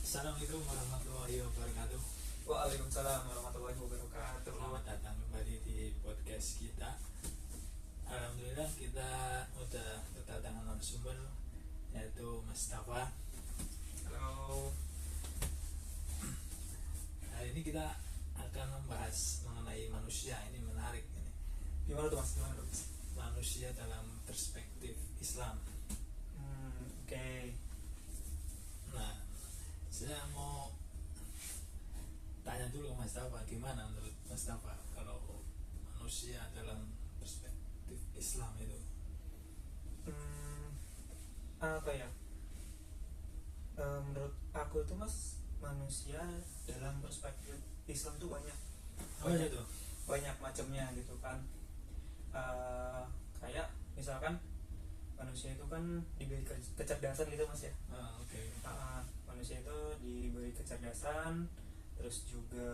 Assalamualaikum warahmatullahi wabarakatuh. Waalaikumsalam warahmatullahi wabarakatuh. Selamat datang kembali di podcast kita. Alhamdulillah kita udah kedatangan narasumber yaitu Mas Tafa. Halo. Hari ini kita akan membahas mengenai manusia. Ini menarik ini. Gimana tuh Mas? Manusia dalam perspektif Islam. Oke. Nah, saya mau tanya dulu Mas Tafa, gimana menurut Mas Tafa kalau manusia dalam perspektif Islam itu? Apa ya? Menurut aku itu Mas, manusia dalam perspektif Islam tuh banyak. Apa itu? Banyak macamnya gitu kan. Kayak misalkan manusia itu kan diberi kecerdasan gitu Mas ya. Oke. Manusia itu diberi kecerdasan, terus juga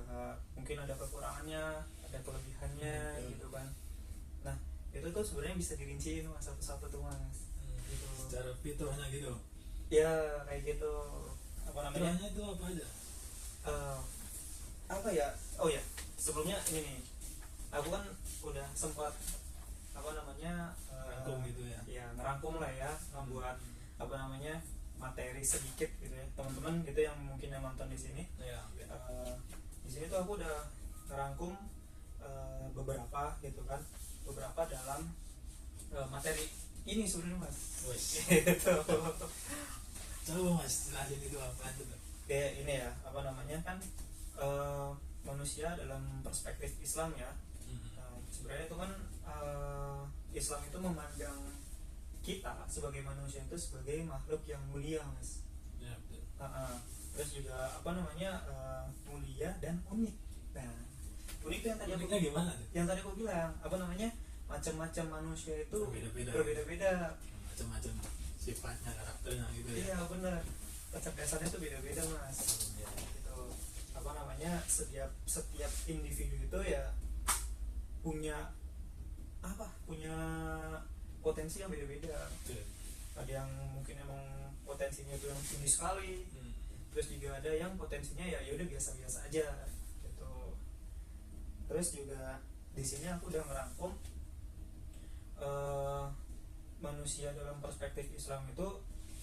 mungkin ada kekurangannya, ada kelebihannya gitu kan. Nah itu tuh sebenarnya bisa dirinciin Mas satu-satu tuh Mas. Gitu. Secara fitrahnya gitu. Ya kayak gitu. Apa namanya? Fitrahnya itu apa aja? Apa ya? Oh ya, sebelumnya ini nih, aku kan udah sempat Rangkum gitu ya. Ya ngerangkum lah ya, membuat apa namanya materi sedikit gitu ya, teman-teman gitu yang mungkin yang nonton di sini. Ya. Di sini tuh aku udah ngerangkum beberapa gitu kan, beberapa dalam materi ini sebenarnya Mas. Gitu. Coba Mas jelasin itu apa aja tuh? Kayak ini ya, apa namanya kan manusia dalam perspektif Islam ya. Sebenarnya itu kan Islam itu memandang kita sebagai manusia itu sebagai makhluk yang mulia Mas. Ya, betul. Terus juga apa namanya mulia dan unik. Nah unik itu yang tadi Uniknya gimana tuh? yang tadi aku bilang apa namanya macam-macam manusia itu Berbeda-beda. Macam-macam sifatnya, karakternya gitu ya. Iya benar, kecerdasannya itu beda-beda Mas. Ya. Gitu. Apa namanya setiap individu itu ya punya potensi yang beda-beda. Betul. Ada yang mungkin emang potensinya itu yang tinggi sekali, terus juga ada yang potensinya ya udah biasa-biasa aja gitu. Terus juga di sini aku udah ngerangkum manusia dalam perspektif Islam itu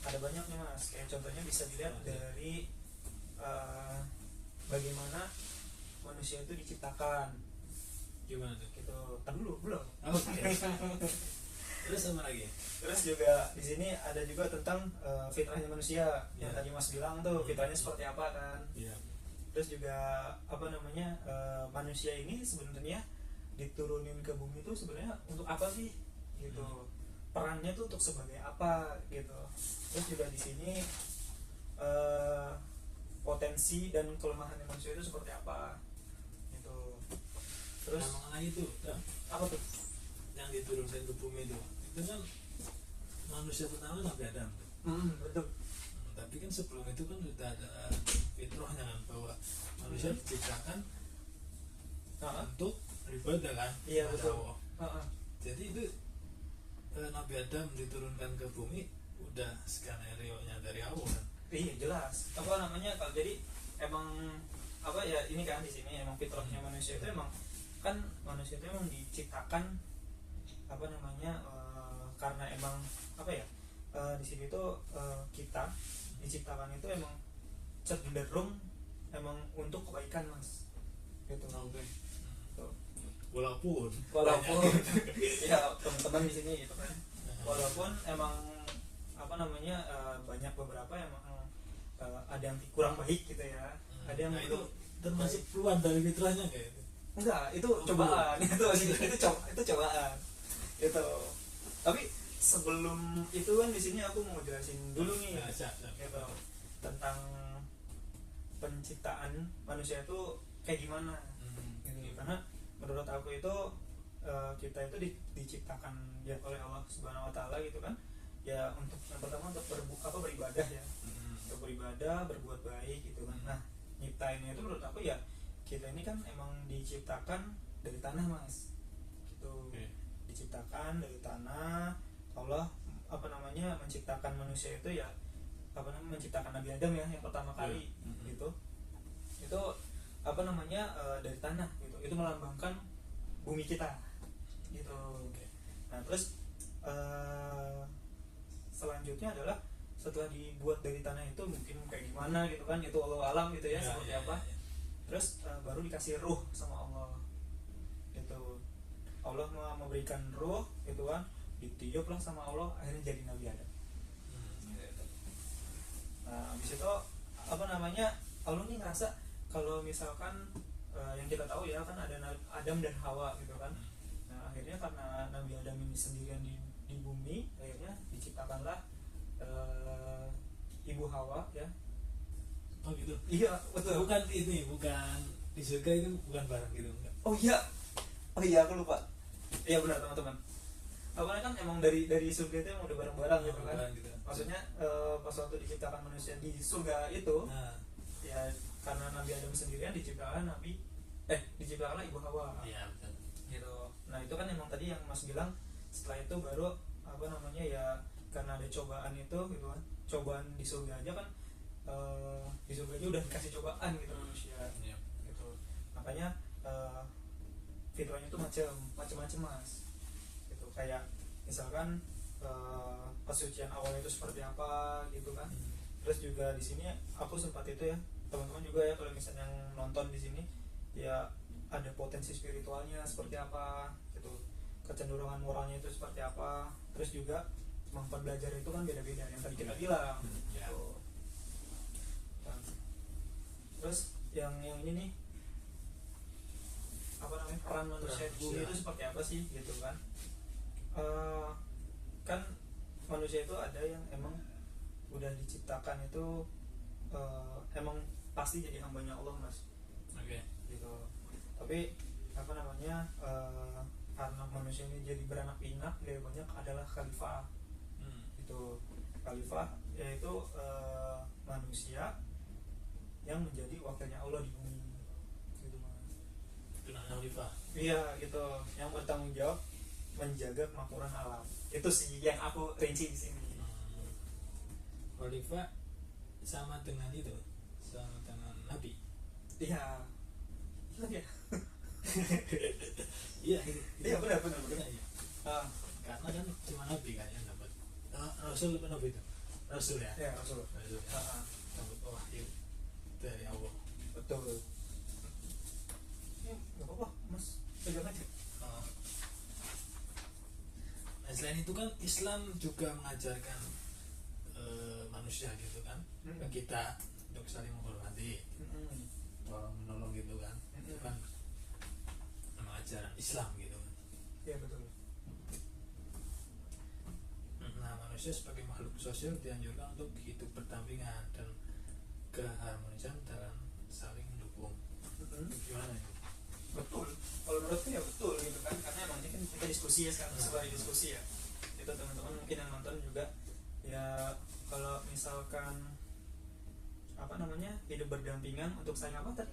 ada banyak nih Mas. Kayak contohnya bisa dilihat dari bagaimana manusia itu diciptakan. Gimana tuh? Gitu. Tar dulu belum. Oke. Terus sama lagi? Terus juga di sini ada juga tentang fitrahnya manusia yang tadi Mas bilang tuh fitrahnya seperti apa kan. Iya. Terus juga apa namanya manusia ini sebenarnya diturunin ke bumi itu sebenarnya untuk apa sih gitu. Perannya tuh untuk sebagai apa gitu. Terus juga di sini potensi dan kelemahan manusia itu seperti apa gitu. Terus mengenai itu apa tuh yang diturunkan ke bumi itu kan manusia pertama Nabi Adam tuh. Betul. Tapi kan sebelum itu kan sudah ada fitrahnya kan bahwa manusia diciptakan untuk beribadah kan. Iya betul. Allah. Jadi itu Nabi Adam diturunkan ke bumi udah skenario-nya dari awal kan. Iya jelas. Apa namanya kalau jadi emang apa ya ini kan di sini emang fitrahnya manusia itu emang kan manusia itu emang diciptakan apa namanya karena emang apa ya di sini tuh kita diciptakan itu emang cenderung emang untuk kebaikan Mas gitu. Oke. Tuh. Walaupun ya teman-teman di sini gitu kan walaupun emang apa namanya banyak beberapa emang ada yang kurang baik gitu ya. Ada yang itu termasuk keluar dari fitrahnya kayak itu. Enggak, itu cobaan. itu cobaan. Itu. Tapi sebelum itu kan di sini aku mau jelasin dulu nih. Gitu, tentang penciptaan manusia itu kayak gimana. Gitu. Karena menurut aku itu kita itu diciptakan ya oleh Allah Subhanahu wa taala gitu kan. Ya untuk yang pertama untuk beribadah ya. Untuk beribadah, berbuat baik gitu kan. Nah, nyiptainnya itu menurut aku ya kita ini kan emang diciptakan dari tanah Mas gitu. Diciptakan dari tanah. Allah apa namanya menciptakan manusia itu ya apa namanya menciptakan Nabi Adam ya yang pertama kali itu apa namanya dari tanah gitu, itu melambangkan bumi kita gitu. Nah terus selanjutnya adalah setelah dibuat dari tanah itu mungkin kayak gimana gitu kan, itu Allah alam gitu ya, seperti apa. Terus baru dikasih ruh sama Allah gitu. Allah memberikan ruh gitu kan, ditiup lah sama Allah, akhirnya jadi Nabi Adam. Gitu. Nah habis itu apa namanya, Allah nih ngerasa kalau misalkan yang kita tahu ya kan ada Adam dan Hawa gitu kan. Nah akhirnya karena Nabi Adam ini sendirian di bumi, akhirnya diciptakanlah Ibu Hawa ya. Oh gitu. Iya betul. Bukan di surga itu bukan barang gitu enggak? Oh iya aku lupa. Iya benar teman-teman. Awalnya kan emang dari surga itu emang udah barang-barang gitu kan. Gitu. Maksudnya pas waktu diciptakan manusia di surga itu, ya karena Nabi Adam sendirian diciptakanlah Ibu Hawa. Iya betul. Gitu. Nah itu kan emang tadi yang Mas bilang, setelah itu baru apa namanya ya, karena ada cobaan itu gitu kan, cobaan di surga aja kan, di surga aja udah dikasih cobaan gitu manusia. Iya. Gitu. Makanya fitrahnya itu macam-macam Mas. Gitu. Kayak misalkan kesucian awalnya itu seperti apa gitu kan. Terus juga di sini aku sempat itu ya, teman-teman juga ya kalau misalnya yang nonton di sini ya, ada potensi spiritualnya seperti apa gitu, kecenderungan moralnya itu seperti apa, terus juga kemampuan belajar itu kan beda-beda yang tadi kita bilang gitu. Nah, terus yang ini nih apa namanya, peran manusia di bumi itu seperti apa sih gitu kan. Kan manusia itu ada yang emang udah diciptakan itu emang pasti jadi hambanya Allah Mas. Gitu. Tapi apa namanya, karena manusia ini jadi beranak pinak, lebih banyak adalah khalifah. Itu khalifah yaitu manusia yang menjadi wakilnya Allah di bumi gitu Mas. Itu namanya khalifah. Iya gitu, yang bertanggung jawab menjaga kemakmuran alam. Itu sih yang aku rinci di sini. Khalifah sama dengan itu, sama dengan Nabi. Iya. Iya. Iya benar. Iya. Karena kan cuma Nabi kan yang dapat. Rasul apa Nabi itu? Rasul ya. Ya Rasul. Dapat wahyu dari Allah. Betul. Ya, nggak apa-apa Mas, pegang aja. Nah selain itu kan Islam juga mengajarkan manusia gitu kan, ke kita untuk saling menghormati, tolong menolong gitu kan. Itu kan memang ajaran Islam gitu kan. Iya betul. Nah manusia sebagai makhluk sosial dianjurkan untuk hidup berdampingan dan keharmonisan dalam saling mendukung. Gimana itu? Betul. Kalau menurutku ya betul gitu kan, karena emang ini kan kita diskusi ya sekarang, sebagai diskusi ya. Itu teman-teman mungkin yang nonton juga ya, kalau misalkan apa namanya, hidup berdampingan untuk saling apa tadi?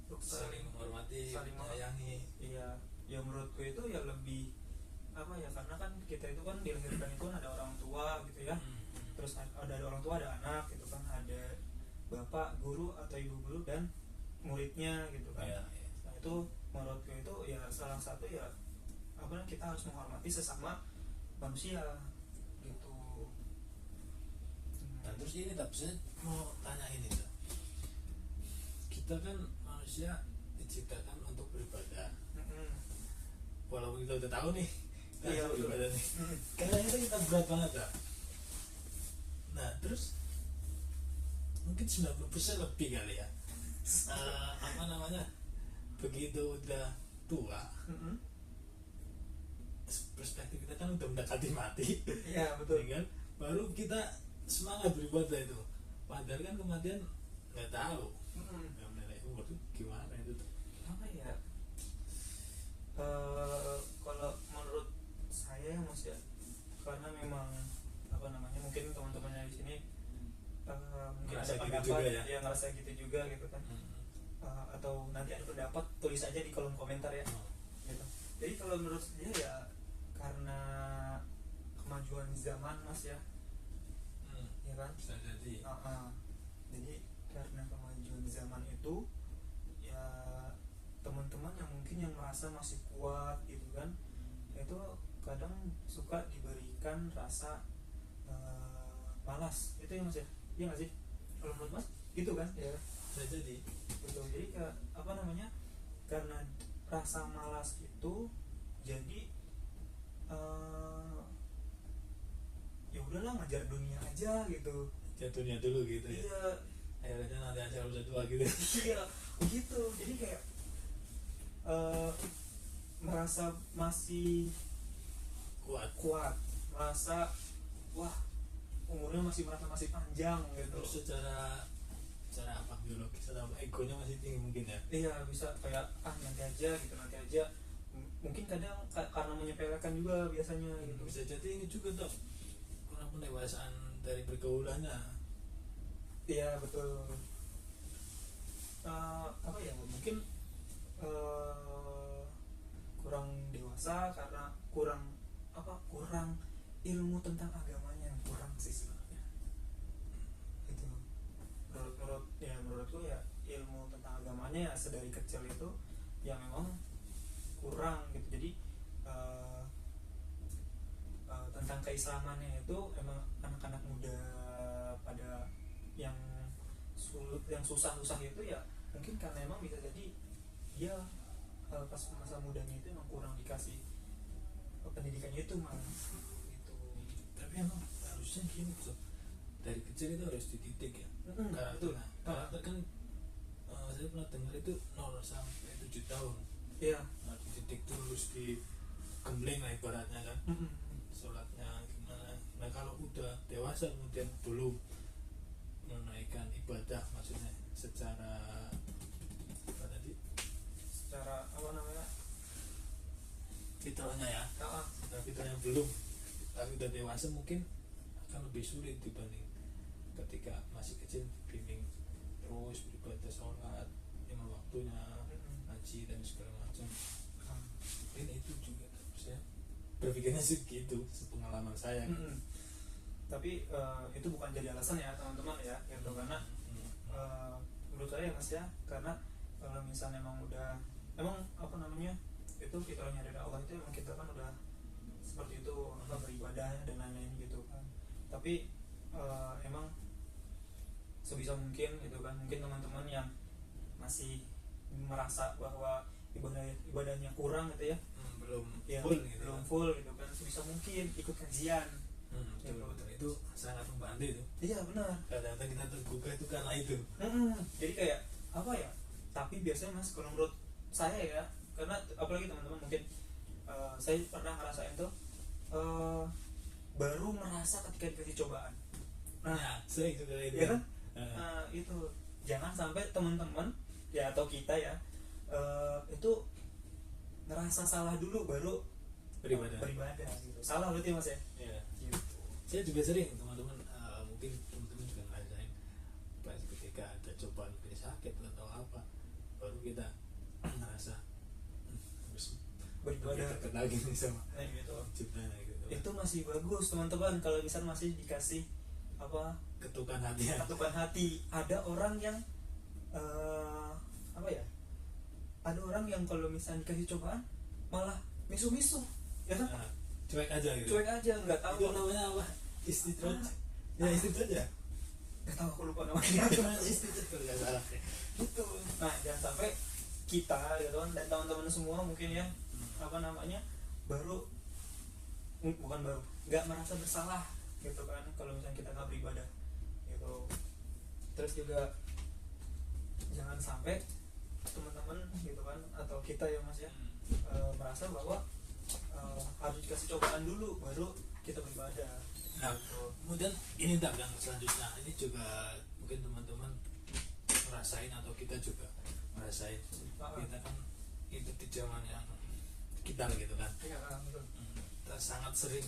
Untuk Saling menghormati, saling menyayangi. Iya, ya menurutku itu ya lebih apa ya, karena kan kita itu kan dilahirkan itu kan ada orang tua gitu ya. Terus ada orang tua, ada anak gitu kan, ada bapak guru atau ibu guru dan muridnya gitu kan. Nah itu menurutku itu ya salah satu ya apa namanya, kita harus menghormati sesama manusia gitu. Nah terus ini tak bisa mau tanya ini tuh, kita kan manusia diciptakan untuk beribadah. Walaupun kita udah tahu nih iya, beribadah nih, kayaknya kita berat banget dah. Nah terus mungkin 90% lebih kali ya, apa namanya, begitu udah tua, perspektif kita kan udah mendekati mati. Iya betul kan, baru kita semangat beribadah itu, padahal kan kematian nggak tahu. Itu gimana itu tuh? Apa ya, kalau menurut saya Mas ya, karena memang apa namanya, mungkin teman-temannya di sini mungkin ngerasa ada gitu pendapat juga ya? ngerasa gitu juga gitu kan. Atau nanti ada pendapat, tulis aja di kolom komentar ya. Gitu. Jadi kalau menurut saya ya karena kemajuan zaman Mas ya, ya kan. Bisa jadi. Jadi karena kemajuan merasa masih kuat gitu kan, itu kadang suka diberikan rasa malas, itu ya mas ya, iya nggak sih kalau menurut mas gitu kan ya. Bisa jadi Betul, jadi kayak apa namanya, karena rasa malas itu jadi ya udahlah ngejar dunia aja gitu. jatuhnya dulu gitu ya, Iya, akhirnya nanti aja udah tua gitu. iya begitu, jadi kayak merasa masih kuat, merasa wah umurnya masih merasa masih panjang gitu. Terus secara apa biologis atau apa, egonya masih tinggi mungkin ya. Iya, bisa kayak nanti aja gitu, nanti aja. Mungkin kadang karena menyepelekan juga biasanya gitu. Bisa jadi ini juga tuh kurang pendewasaan dari pergaulannya. Iya betul. Apa ya, mungkin kurang dewasa karena kurang ilmu tentang agamanya yang kurang sih sebenarnya. Itu menurutku ya, ilmu tentang agamanya ya sedari kecil itu ya memang kurang gitu. Jadi tentang keislamannya itu emang anak-anak muda pada yang sulit, yang susah-susah itu ya mungkin karena emang bisa jadi dia pas masa mudanya itu emang kurang dikasih pendidikannya itu malah gitu. Tapi emang harusnya gini tuh, dari kecil itu harus dididik ya. Karakternya. Karakter kan saya pernah dengar itu 0 sampai 7 tahun. Iya. Nah, dididik terus digembleng lah ibaratnya kan. Sholatnya gimana. Nah kalau udah dewasa kemudian belum menaikkan ibadah, maksudnya secara apa tadi? Secara apa namanya? Fitrahnya ya. Secara fitrahnya belum. Tapi udah dewasa mungkin akan lebih sulit dibanding ketika masih kecil, bimbing terus beribadah, sholat lima waktunya, haji dan segala macam. Mungkin itu juga saya berpikirnya sih gitu, sepengalaman saya. Tapi itu bukan jadi alasan ya teman-teman ya, gitu. Karena menurut saya mas ya, karena kalau misalnya emang udah apa namanya itu fitrahnya dari Allah itu emang kita kan udah seperti itu, beribadah dan lain-lain gitu kan. Tapi emang sebisa mungkin gitu kan, mungkin teman-teman yang masih merasa bahwa ibadahnya kurang gitu ya, belum ya, full gitu, belum full gitu kan, sebisa mungkin ikut kajian. Betul. Itu sangat membantu itu. Iya benar. Kadang-kadang kita tergugah itu karena itu. Jadi kayak apa ya, tapi biasanya mas kalau menurut saya ya, karena apalagi teman-teman mungkin saya pernah ngerasain tuh baru merasa ketika dikasih cobaan. Nah ya, sering juga itu ya kan. Itu jangan sampai teman-teman ya atau kita ya itu ngerasa salah dulu baru beribadah gitu. Salah berarti mas ya. Iya. Gitu. Saya juga sering, teman-teman mungkin teman-teman juga ngerasain pas ketika ada cobaan kayak sakit atau apa, baru kita ngerasa harus Beribadah dekat lagi nih sama gitu. ciptanya gitu. Itu masih bagus teman-teman kalau bisa masih dikasih apa, ketukan hati ya. ketukan hati. Ada orang yang apa ya, ada orang yang kalau misalnya dikasih cobaan malah misu-misu ya kan. Cuek aja gitu. Cuek aja, nggak tahu itu namanya apa, istidraj ya, istidraj ya, nggak tahu, aku lupa namanya. istidraj kalau nggak salah Gitu. Nah jangan sampai kita gitu kan, dan teman-teman semua mungkin ya apa namanya baru nggak merasa bersalah gitu kan kalau misalnya kita nggak beribadah gitu. Terus juga jangan sampai teman-teman gitu kan atau kita ya mas ya merasa bahwa harus dikasih cobaan dulu baru kita beribadah. Nah, kemudian ini tak yang selanjutnya ini juga mungkin teman-teman merasain atau kita juga merasain, kita kan hidup di zaman yang kita gitu kan. Ya, betul. Kita sangat sering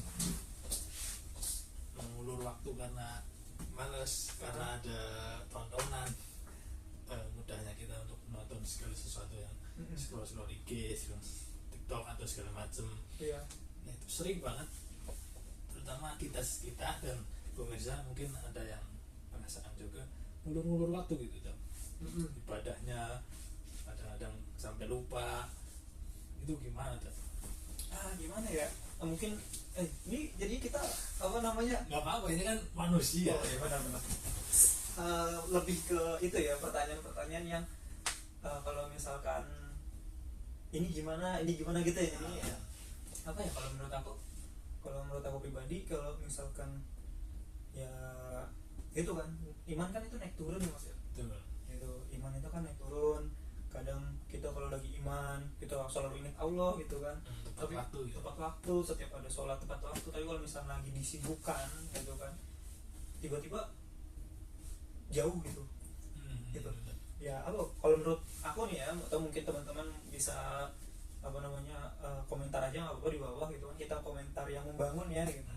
mengulur waktu karena malas, karena ada tontonan, mudahnya kita untuk menonton segala sesuatu yang scroll IG, TikTok atau segala macam. Iya. Nah, itu sering banget, terutama kita dan pemirsa mungkin ada yang merasakan juga ngulur-ngulur waktu gitu, ibadahnya kadang-kadang sampai lupa itu gimana tuh? Gimana ya, mungkin ini jadi kita apa namanya, Nggak apa-apa, ini kan manusia. ya benar-benar lebih ke itu ya, pertanyaan-pertanyaan yang kalau misalkan ini gimana gitu ya. Jadi apa ya, kalau menurut aku pribadi, kalau misalkan ya itu kan iman kan itu naik turun ya mas ya. Betul. Itu iman itu kan naik turun. Kadang kita kalau lagi iman kita selalu ingat Allah gitu kan, Tepat waktu gitu. tepat waktu, setiap ada sholat tepat waktu. Tapi kalau misalnya lagi disibukkan gitu kan, tiba-tiba jauh gitu. Gitu. Ya apa, kalau menurut aku nih ya, atau mungkin teman-teman bisa apa namanya komentar aja nggak apa-apa di bawah gitu kan, kita komentar yang membangun ya gitu.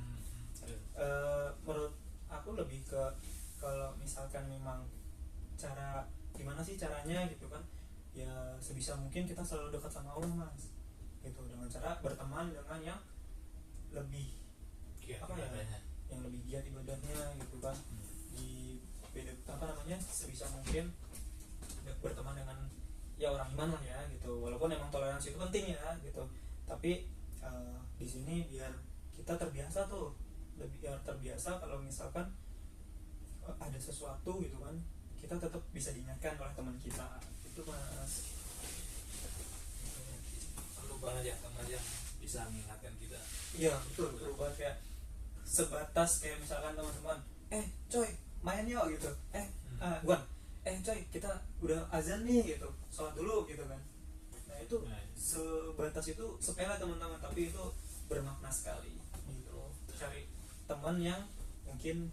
Menurut aku lebih ke, kalau misalkan memang gimana sih caranya gitu kan, ya sebisa mungkin kita selalu dekat sama Allah mas, gitu, dengan cara berteman dengan yang lebih apa ya, yang lebih giat ibadahnya gitu kan. Di apa namanya, sebisa mungkin berteman dengan ya orang iman lah ya gitu, walaupun emang toleransi itu penting ya gitu, tapi di sini biar kita terbiasa tuh, lebih terbiasa kalau misalkan ada sesuatu gitu kan, kita tetap bisa diingatkan oleh teman kita itu mas. Perlu banget ya teman yang bisa mengingatkan kita. Iya betul banget, kayak sebatas kayak misalkan teman-teman coy main yuk gitu, Guan coy kita udah azan nih gitu, sholat dulu gitu kan. Nah itu sebatas itu sepele teman-teman, tapi itu bermakna sekali gitu. Cari teman yang mungkin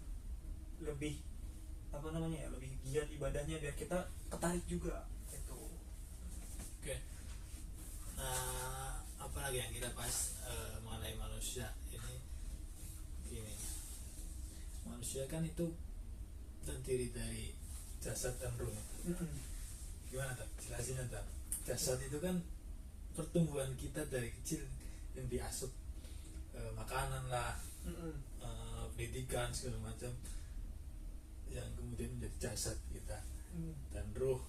lebih apa namanya ya, lebih giat ibadahnya, biar kita ketarik juga gitu. Oke. Nah, apa lagi yang kita bahas mengenai manusia ini? Gini, manusia kan itu terdiri dari jasad dan ruh. Gimana tak jelasinnya tak? Jasad itu kan pertumbuhan kita dari kecil yang diasup makanan lah, pendidikan segala macam, yang kemudian menjadi jasad kita. Dan ruh,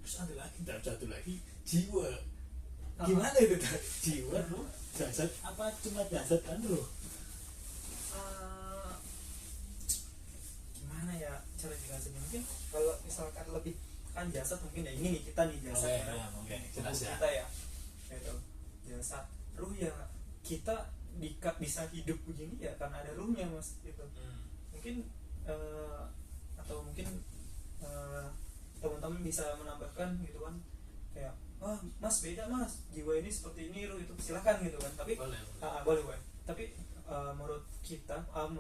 terus ada lagi, satu lagi jiwa. Gimana itu tak? Jiwa, ruh, jasad, apa cuma jasad dan ruh? Gimana ya cara jelasinnya, mungkin kalau misalkan lebih kan jasad, mungkin ya ini nih kita nih jasad jelas ya. Kita ya gitu, jasad. Ruh ya kita bisa hidup begini ya karena ada ruhnya mas gitu. Mungkin atau mungkin teman-teman bisa menambahkan gitu kan, kayak mas beda mas, jiwa ini seperti ini, ruh itu, silakan gitu kan. Tapi boleh. Tapi menurut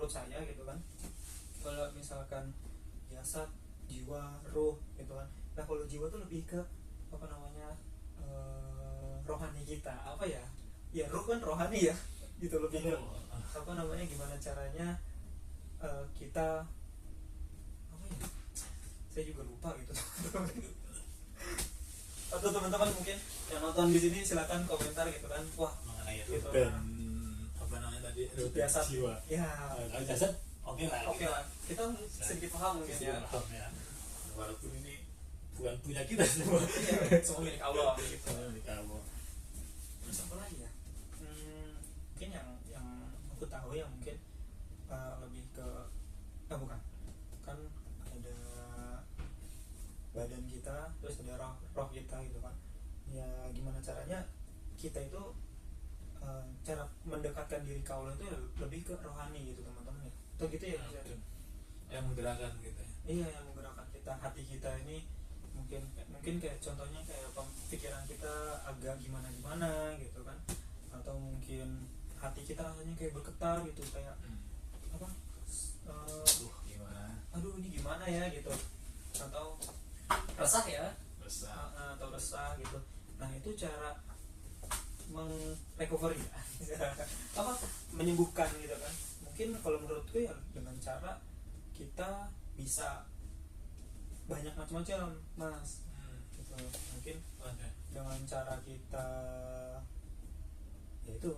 saya gitu kan, kalau misalkan jasad, jiwa, ruh gitu kan. Nah kalau jiwa tuh lebih ke apa namanya, rohani kita, apa ya, ya ruh kan rohani ya gitu, lebih ke apa namanya, gimana caranya kita apa ya, saya juga lupa gitu. Atau teman-teman mungkin yang nonton di sini silakan komentar gitu kan, wah mengenai gitu, dan apa namanya tadi, jasad, jiwa ya jasad, oke lah, kita sedikit paham mungkin ya. Walaupun ini bukan punya kita semua, semua milik Allah gitu. Milik Allah. Terus apa lagi ya, mungkin yang aku tahu ya, mungkin lebih ke bukan kan, ada badan kita, terus ada roh kita gitu kan. Ya gimana caranya kita itu cara mendekatkan diri ke Allah itu lebih ke rohani gitu teman-teman ya, atau gitu ya mas? Yang menggerakkan kita ya? Iya, yang menggerakkan kita, hati kita ini mungkin kayak contohnya kayak pikiran kita agak gimana gitu kan, atau mungkin hati kita rasanya kayak bergetar gitu, kayak apa, aduh ini gimana ya gitu, atau resah ya, atau resah gitu. Nah itu cara recovery ya. Apa, menyembuhkan gitu kan. Mungkin kalau menurutku ya dengan cara kita bisa banyak macam-macam mas gitu. Mungkin dengan cara kita ya itu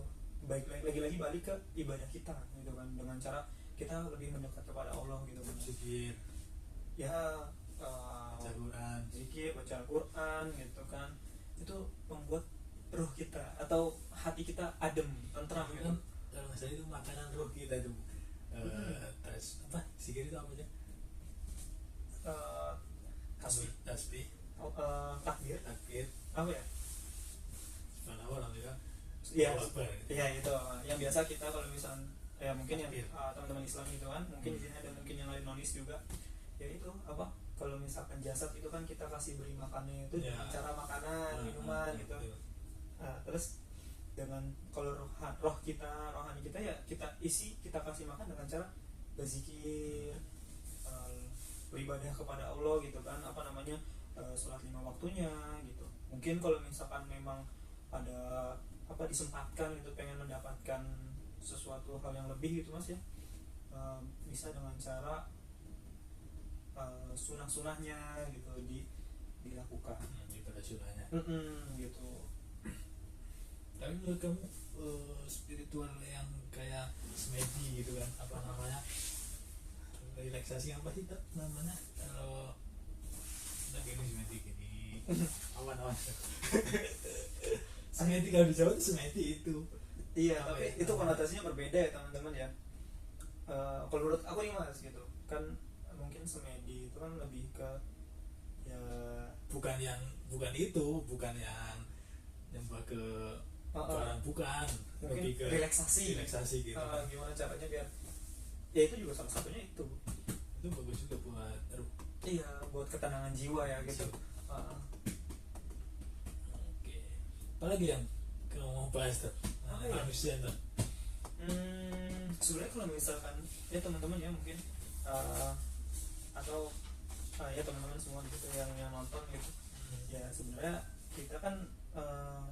lagi-lagi balik ke ibadah kita gitu kan, dengan cara kita lebih mendekat kepada Allah gitu kan. Zikir Baca Quran, zikir, baca Quran gitu kan, itu membuat roh kita atau hati kita adem, tentram gitu. Kan kalau nggak salah itu makanan roh kita itu. Apa zikir itu apa aja? Tasbih, Takbir takbir, apa ya? subhanallah, alhamdulillah. Iya, Allahu Akbar. iya itu yang biasa kita kalau misalnya ya mungkin yang Takbir. teman-teman Islam itu kan mungkin di sini ada mungkin yang lain nonis juga, ya itu apa kalau misalkan jasad itu kan kita kasih beri makannya itu Ya. dengan cara makanan, minuman gitu. Betul. Nah, terus dengan kalau roh kita, rohani kita ya kita isi, kita kasih makan dengan cara berzikir, beribadah kepada Allah gitu kan, apa namanya, sholat 5 waktunya gitu. Mungkin kalau misalkan memang ada apa disempatkan gitu pengen mendapatkan sesuatu hal yang lebih gitu mas ya, bisa dengan cara sunah-sunahnya gitu dilakukan. Itu ada sunahnya. Gitu. Tapi menurut kamu spiritual yang kayak semedi gitu kan, apa namanya, relaksasi apa sih namanya kalau udah gini semedi gini awan-awan semedi kalau di Jawa itu semedi itu. Iya, Apa tapi ya? itu konotasinya berbeda ya teman-teman ya. Kalau menurut aku nih mas gitu kan, mungkin semedi itu kan lebih ke ya bukan yang nyembah ke barang, bukan, mungkin lebih ke relaksasi gitu. gimana caranya biar ya itu juga salah satunya itu Bagus juga buat ruh. iya buat ketenangan jiwa ya gitu. Oke, apalagi yang kamu mau bahas tuh? Apa ya? Manusia tuh. Sebenarnya kalau misalkan ya teman-teman ya mungkin atau ya teman-teman semua gitu yang nonton gitu ya, sebenarnya kita kan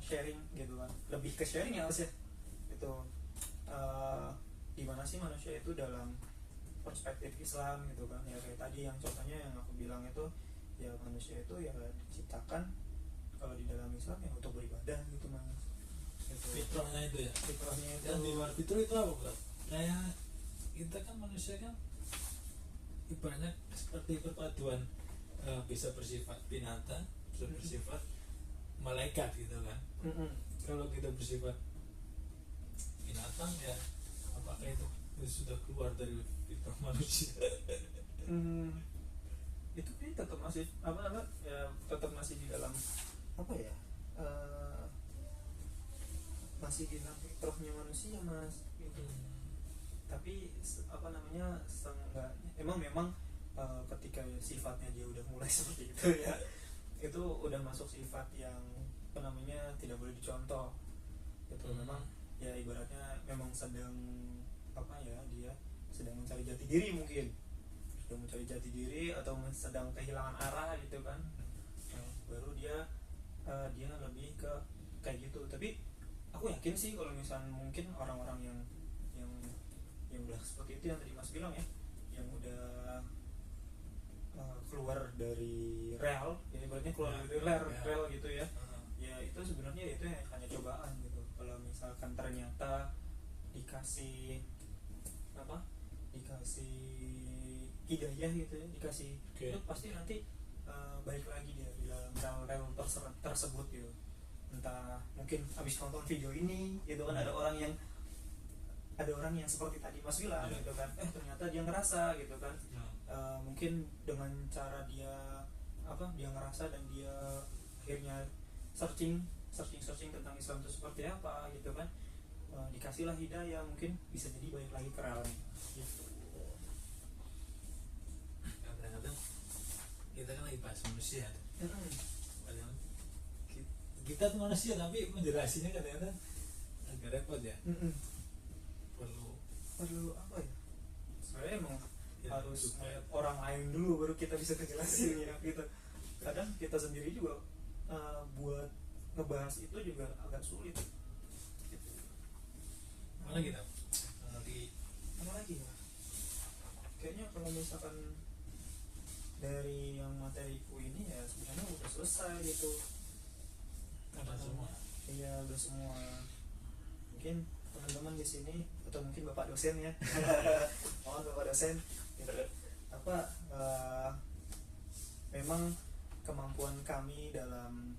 sharing gitu kan, lebih ke sharing ya mas ya itu, gimana sih manusia itu dalam perspektif Islam gitu kan, ya kayak tadi yang contohnya yang aku bilang itu ya manusia itu ya diciptakan kalau di dalam Islam ya untuk beribadah gitu mas gitu. Fitrahnya itu ya. Fitrahnya itu Dan di luar fitrah itu apa bro? Kayak kita kan manusia kan ibaratnya seperti perpaduan, bisa bersifat binatang, bisa bersifat malaikat gitu kan. Kalau kita bersifat binatang ya apakah itu sudah keluar dari fitrah manusia? Itu kan tetap masih apa namanya ya, tetap masih di dalam apa ya, masih di dalam fitrahnya manusia mas gitu. Tapi apa namanya seenggaknya memang ketika sifatnya dia udah mulai seperti itu ya itu udah masuk sifat yang apa namanya tidak boleh dicontoh itu. Memang ya ibaratnya memang sedang apa ya, dia sedang mencari jati diri, mungkin sedang mencari jati diri atau sedang kehilangan arah gitu kan. Baru dia lebih ke kayak gitu. Tapi aku yakin sih kalau misalnya mungkin orang-orang yang udah seperti itu yang tadi mas bilang ya, yang udah keluar dari rel ya, ibaratnya keluar dari rel gitu ya. Ya itu sebenarnya itu hanya cobaan gitu. Kalau misalkan ternyata dikasih hidayah gitu ya, dikasih itu pasti nanti balik lagi dia di dalam rel tersebut gitu. Entah mungkin habis nonton video ini gitu kan, ada orang yang seperti tadi mas bilang gitu kan, ternyata dia ngerasa gitu kan. Mungkin dengan cara dia ngerasa dan dia akhirnya searching tentang Islam itu seperti apa gitu kan, dikasihlah hidayah, mungkin bisa jadi balik lagi ke relnya gitu. Kadang-kadang kita kan lagi bahas manusia tuh. Kita tuh manusia tapi menjelasinya kadang-kadang agak repot ya. Perlu apa ya, sebenarnya emang Ya, harus supaya ngeliat orang lain dulu baru kita bisa ngejelasin ya gitu. Kadang kita sendiri juga buat ngebahas itu juga agak sulit gitu. mana kita Apa lagi ya, kayaknya kalau misalkan dari yang materiku ini ya sebenarnya udah selesai gitu. ada semua. Iya udah semua. Mungkin teman-teman di sini atau mungkin bapak dosen ya mohon bapak dosen gitu. Memang kemampuan kami dalam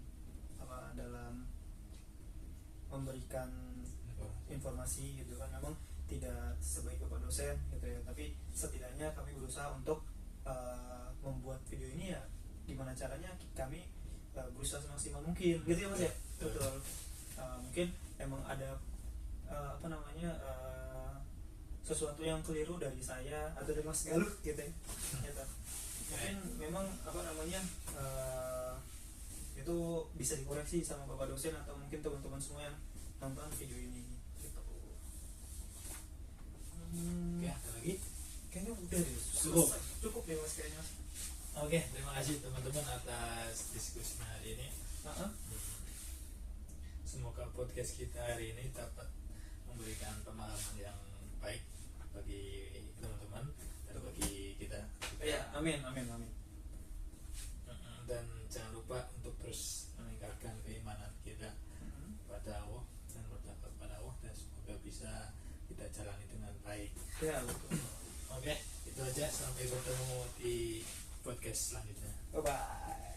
memberikan informasi gitu kan, memang tidak sebaik Bapak dosen gitu ya, tapi setidaknya kami berusaha untuk membuat video ini ya gimana caranya kami berusaha semaksimal mungkin gitu ya Mas ya. Betul. Mungkin emang ada sesuatu yang keliru dari saya atau dari Mas Galuh gitu ya. Mungkin memang itu bisa dikoreksi sama Bapak dosen atau mungkin teman-teman semua yang nonton video ini gitu. Oke, ada lagi? Kayaknya udah deh, cukup deh Mas kayaknya. Oke, terima kasih teman-teman atas diskusinya hari ini. Semoga podcast kita hari ini dapat memberikan pemahaman yang baik bagi teman-teman dan bagi kita. Ya, amin. Dan jangan lupa untuk terus meningkatkan keimanan kita pada Allah dan bertakwa pada Allah, dan semoga bisa kita jalani dengan baik. Ya, betul. Oke, itu aja, sampai bertemu di podcast selanjutnya. Bye bye.